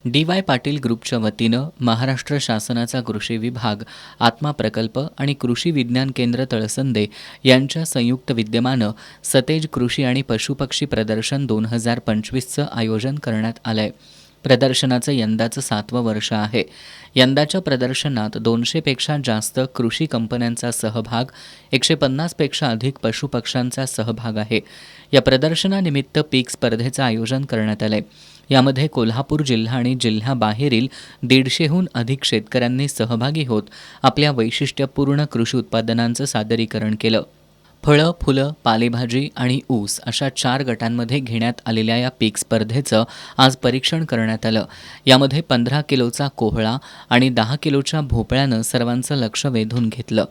DY. Patil ग्रुपच्या वतीनं महाराष्ट्र शासनाचा कृषी विभाग, आत्मा प्रकल्प आणि कृषी विज्ञान केंद्र तळसंदे यांच्या संयुक्त विद्यमानं सतेज कृषी आणि पशुपक्षी प्रदर्शन 2025चं आयोजन करण्यात आलंय. प्रदर्शनाचं यंदाचं 7वं वर्ष आहे. यंदाच्या प्रदर्शनात 200पेक्षा जास्त कृषी कंपन्यांचा सहभाग, 150पेक्षा अधिक पशुपक्ष्यांचा सहभाग आहे. या प्रदर्शनानिमित्त पीक स्पर्धेचं आयोजन करण्यात आलंय. यामध्ये कोल्हापूर जिल्हा आणि जिल्ह्याबाहेरील 150हून अधिक शेतकऱ्यांनी सहभागी होत आपल्या वैशिष्ट्यपूर्ण कृषी उत्पादनांचं सादरीकरण केलं. फळं, फुलं, पालेभाजी आणि ऊस अशा 4 गटांमध्ये घेण्यात आलेल्या या पीक स्पर्धेचं आज परीक्षण करण्यात आलं. यामध्ये 15 किलोचा कोहळा आणि 10 किलोच्या भोपळ्यानं सर्वांचं लक्ष वेधून घेतलं.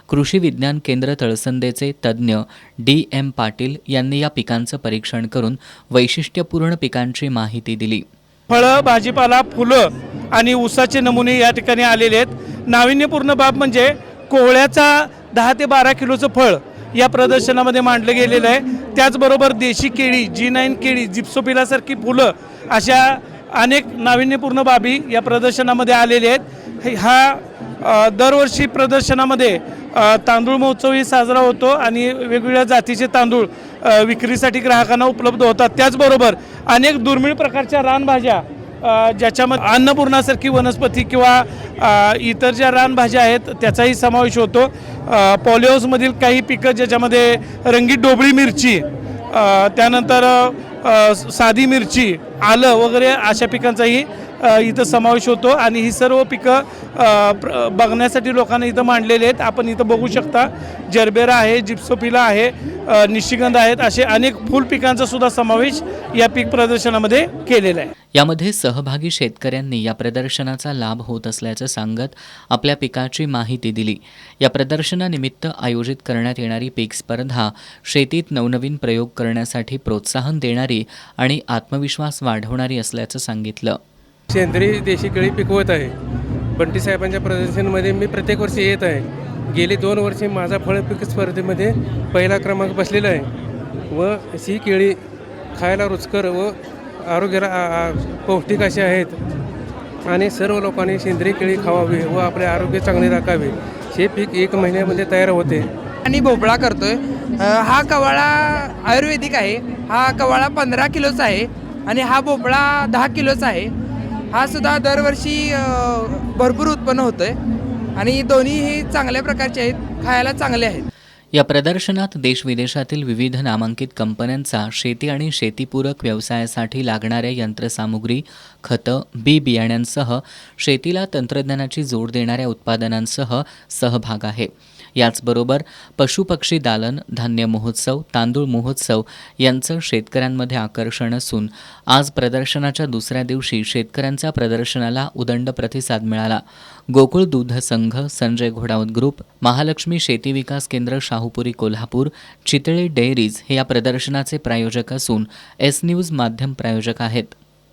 कृषी विज्ञान केंद्र तळसंदेचे तज्ज्ञ डी.एम. पाटील यांनी या पिकांचं परीक्षण करून वैशिष्ट्यपूर्ण पिकांची माहिती दिली. फळं, भाजीपाला, फुलं आणि ऊसाचे नमुने या ठिकाणी आलेले आहेत. नाविन्यपूर्ण बाब म्हणजे कोहळ्याचा 10 ते 12 किलोचं फळ या प्रदर्शनामध्ये मांडलं गेलेलं आहे. त्याचबरोबर देशी केळी, G9 केळी, जिप्सोपिलासारखी फुलं अशा अनेक नाविन्यपूर्ण बाबी या प्रदर्शनामध्ये आलेल्या आहेत. हा दरवर्षी प्रदर्शनामध्ये तांदूळ महोत्सवही साजरा होतो आणि वेगवेगळ्या जातीचे तांदूळ विक्रीसाठी ग्राहकांना उपलब्ध होतात. त्याचबरोबर अनेक दुर्मिळ प्रकारच्या रानभाज्या ज्याच्यामध्ये अन्नपूर्णासारखी वनस्पती किंवा इतर ज्या रानभाज्या आहेत त्याचाही समावेश होतो. पॉलिहाऊसमधील काही पिकं ज्याच्यामध्ये रंगीत डोबळी मिरची, त्यानंतर साधी मिरची, आलं वगैरे अशा पिकांचाही इथं समावेश होतो आणि ही सर्व पिकं बघण्यासाठी लोकांना इथं मांडलेली आहेत. आपण इथं बघू शकता जरबेरा आहे, जिप्सोफिला आहे, निशिगंध आहेत, असे अनेक फुल पिकांचा सुद्धा समावेश या पीक प्रदर्शनामध्ये केलेला आहे. यामध्ये सहभागी शेतकऱ्यांनी या प्रदर्शनाचा लाभ होत असल्याचं सांगत आपल्या पिकाची माहिती दिली. या प्रदर्शनानिमित्त आयोजित करण्यात येणारी पीक स्पर्धा शेतीत नवनवीन प्रयोग करण्यासाठी प्रोत्साहन देणारी आणि आत्मविश्वास वाढवणारी असल्याचं सांगितलं. सेंद्रिय देशी केळी पिकवत आहे. बंटी साहेबांच्या प्रदर्शनामध्ये मी प्रत्येक वर्षी येत आहे. गेली 2 वर्षे माझा फळ पीक स्पर्धेमध्ये पहिला क्रमांक बसलेला आहे व ही केळी खायला रुचकर व आरोग्याला पौष्टिक असे आहेत आणि सर्व लोकांनी सेंद्रिय केळी खावावी व आपले आरोग्य चांगले राखावे. हे पीक 1 महिन्यामध्ये तयार होते. आणि भोपळा करतोय. हा कवाळा आयुर्वेदिक आहे. हा कवाळा 15 किलोचा आहे आणि हा भोपळा 10 किलोचा आहे. हा सुद्धा दरवर्षी भरपूर उत्पन्न होतंय आणि दोन्हीही चांगल्या प्रकारचे आहेत, खायला चांगले आहेत. या प्रदर्शनात देश-विदेशातील विविध नामांकित कंपन्यांचा शेती आणि शेतीपूरक व्यवसायासाठी लागणाऱ्या यंत्रसामुग्री, खतं, बी-बियाण्यांसह शेतीला तंत्रज्ञानाची जोड देणाऱ्या उत्पादनांसह सहभाग आहे. याचबरोबर पशुपक्षी दालन, धान्य महोत्सव, तांदूळ महोत्सव यांचं शेतकऱ्यांमध्ये आकर्षण असून आज प्रदर्शनाच्या दुसऱ्या दिवशी शेतकऱ्यांचा प्रदर्शनाला उदंड प्रतिसाद मिळाला. गोकुळ दूध संघ, संजय घोडावत ग्रुप, महालक्ष्मी शेती विकास केंद्र शाहूपुरी कोल्हापूर, चितळे डेअरीज हे या प्रदर्शनाचे प्रायोजक असून एस न्यूज माध्यम प्रायोजक आहेत.